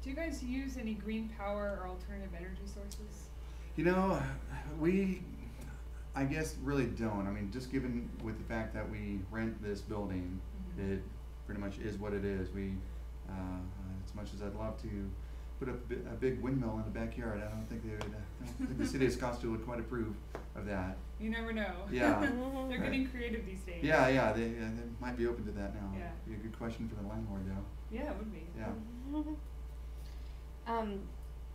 Do you guys use any green power or alternative energy sources? You know, I guess really don't. I mean, just given with the fact that we rent this building, Mhm. it pretty much is what it is. As much as I'd love to put up a big windmill in the backyard, I don't think they would. I don't think the city of Scottsdale would quite approve of that. You never know. Yeah. They're getting creative these days. Yeah, they might be open to that now. Yeah. Be a good question for the landlord, though. Yeah, it would be. Yeah. Um,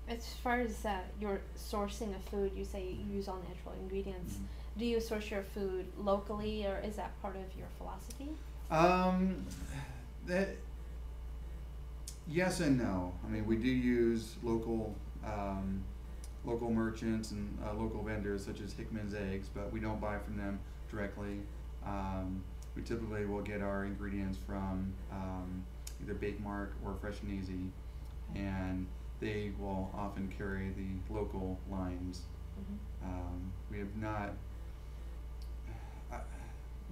as far as your sourcing of food, you say you use all natural ingredients. Mhm. Do you source your food locally, or is that part of your philosophy? That yes and no. I mean, we do use local merchants and local vendors such as Hickman's Eggs, but we don't buy from them directly. We typically will get our ingredients from either Bake Mark or Fresh and Easy, and they will often carry the local lines. We have not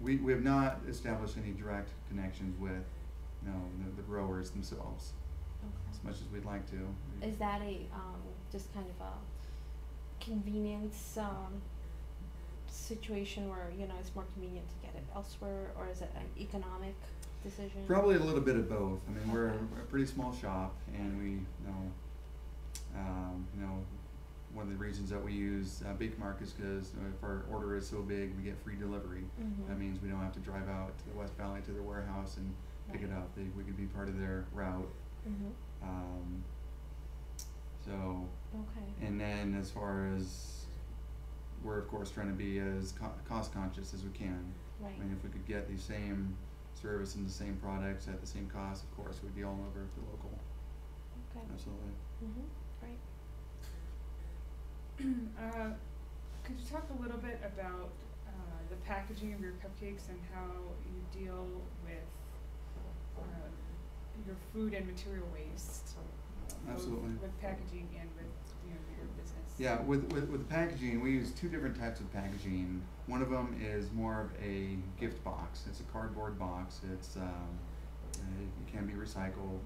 we have not established any direct connections with the growers themselves as much as we'd like to. Is that a just kind of a convenience situation where it's more convenient to get it elsewhere, or is it an economic decision? Probably a little bit of both. I mean, we're a pretty small shop, and we one of the reasons that we use Bake Mark is because if our order is so big, we get free delivery. That means we don't have to drive out to the West Valley to their warehouse and pick it up. We could be part of their route. And then as far as we're of course trying to be as cost conscious as we can. Right. I mean, if we could get the same service and the same products at the same cost, of course, we'd be all over the local. Okay. Absolutely. Great. Could you talk a little bit about the packaging of your cupcakes and how you deal with your food and material waste? Absolutely. Both with packaging and with your business. Yeah, with the packaging, we use two different types of packaging. One of them is more of a gift box. It's a cardboard box. It can be recycled.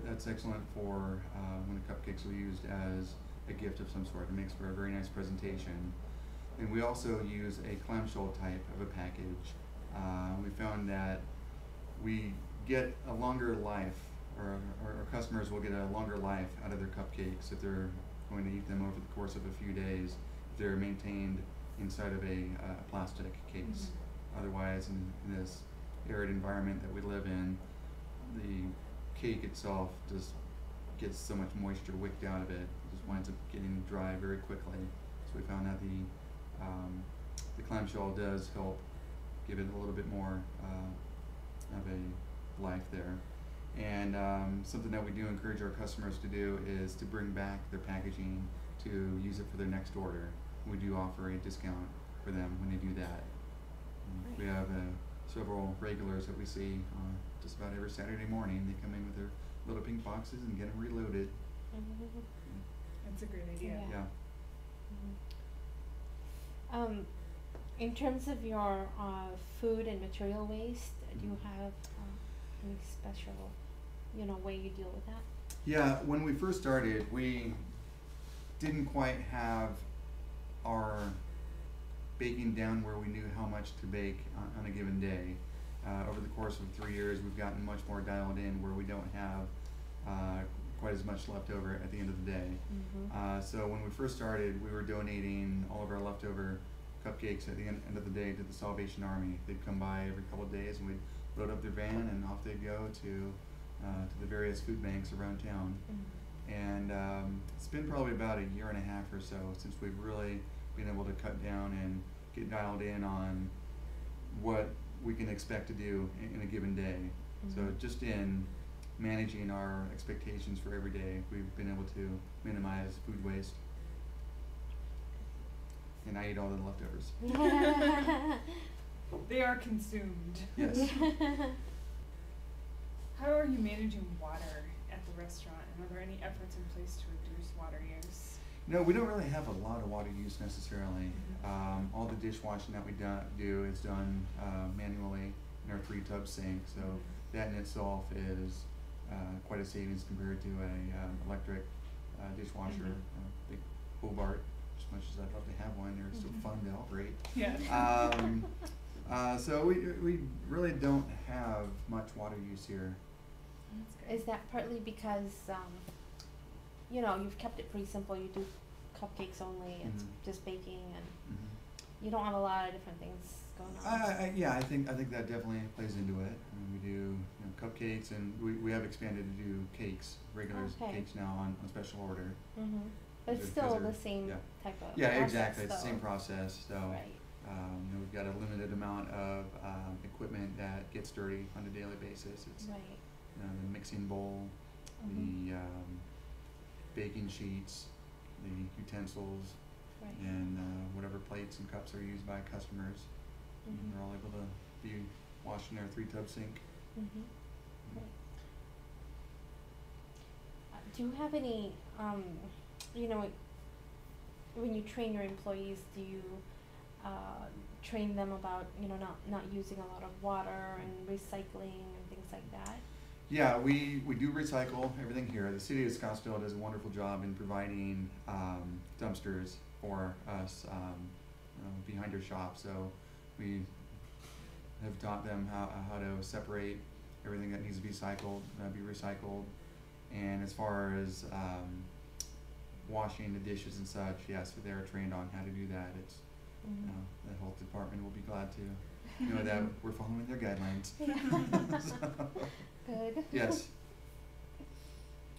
That's excellent for when the cupcakes are used as a gift of some sort. It makes for a very nice presentation. And we also use a clamshell type of a package. We found that we get a longer life, or our customers will get a longer life out of their cupcakes if they're going to eat them over the course of a few days, if they're maintained inside of a plastic case. Otherwise, in this arid environment that we live in, the cake itself just gets so much moisture wicked out of it. It just winds up getting dry very quickly. So we found that the clamshell does help give it a little bit more of a life there. And something that we do encourage our customers to do is to bring back their packaging to use it for their next order. We do offer a discount for them when they do that. We have several regulars that we see just about every Saturday morning. They come in with their little pink boxes and get them reloaded. That's a great idea. Yeah. In terms of your food and material waste, do you have any special, way you deal with that? Yeah, when we first started, we didn't quite have our baking down where we knew how much to bake on a given day. Over the course of 3 years, we've gotten much more dialed in where we don't have quite as much left over at the end of the day. So when we first started, we were donating all of our leftover cupcakes at the end of the day to the Salvation Army. They'd come by every couple of days, and we'd load up their van, and off they'd go to the various food banks around town. And it's been probably about a year and a half or so since we've really been able to cut down and get dialed in on what we can expect to do in a given day. So just in managing our expectations for every day, we've been able to minimize food waste. And I eat all the leftovers. They are consumed. Yes. How are you managing water at the restaurant, and are there any efforts in place to reduce water use? No, we don't really have a lot of water use necessarily. All the dishwashing that we do is done manually in our 3-tub sink, so that in itself is quite a savings compared to a electric dishwasher. Big Hobart, as much as I'd love to have one, they're so fun to operate. Yeah. So we really don't have much water use here. That's good. Is that partly because, you know, you've kept it pretty simple, you do cupcakes only, it's just baking, and you don't have a lot of different things going on? Yeah, I think that definitely plays into it. I mean, we do cupcakes, and we have expanded to do cakes, regular cakes now on special order. But it's Because still they're- the same yeah. type of Yeah, process, exactly. It's the though. same process. So Right. we've got a limited amount of equipment that gets dirty on a daily basis. It's Right. the mixing bowl, the baking sheets, the utensils, Right. and whatever plates and cups are used by customers. And they're all able to be washed in their 3-tub sink. Right. Do you have any, you know, when you train your employees, do you train them about, you know, not using a lot of water and recycling and things like that? Yeah, we do recycle everything here. The city of Scottsdale does a wonderful job in providing dumpsters for us behind our shop. So we have taught them how to separate everything that needs to be recycled. And as far as washing the dishes and such, yes, they're trained on how to do that. It's the health department will be glad to know that we're following their guidelines. Good. Yes.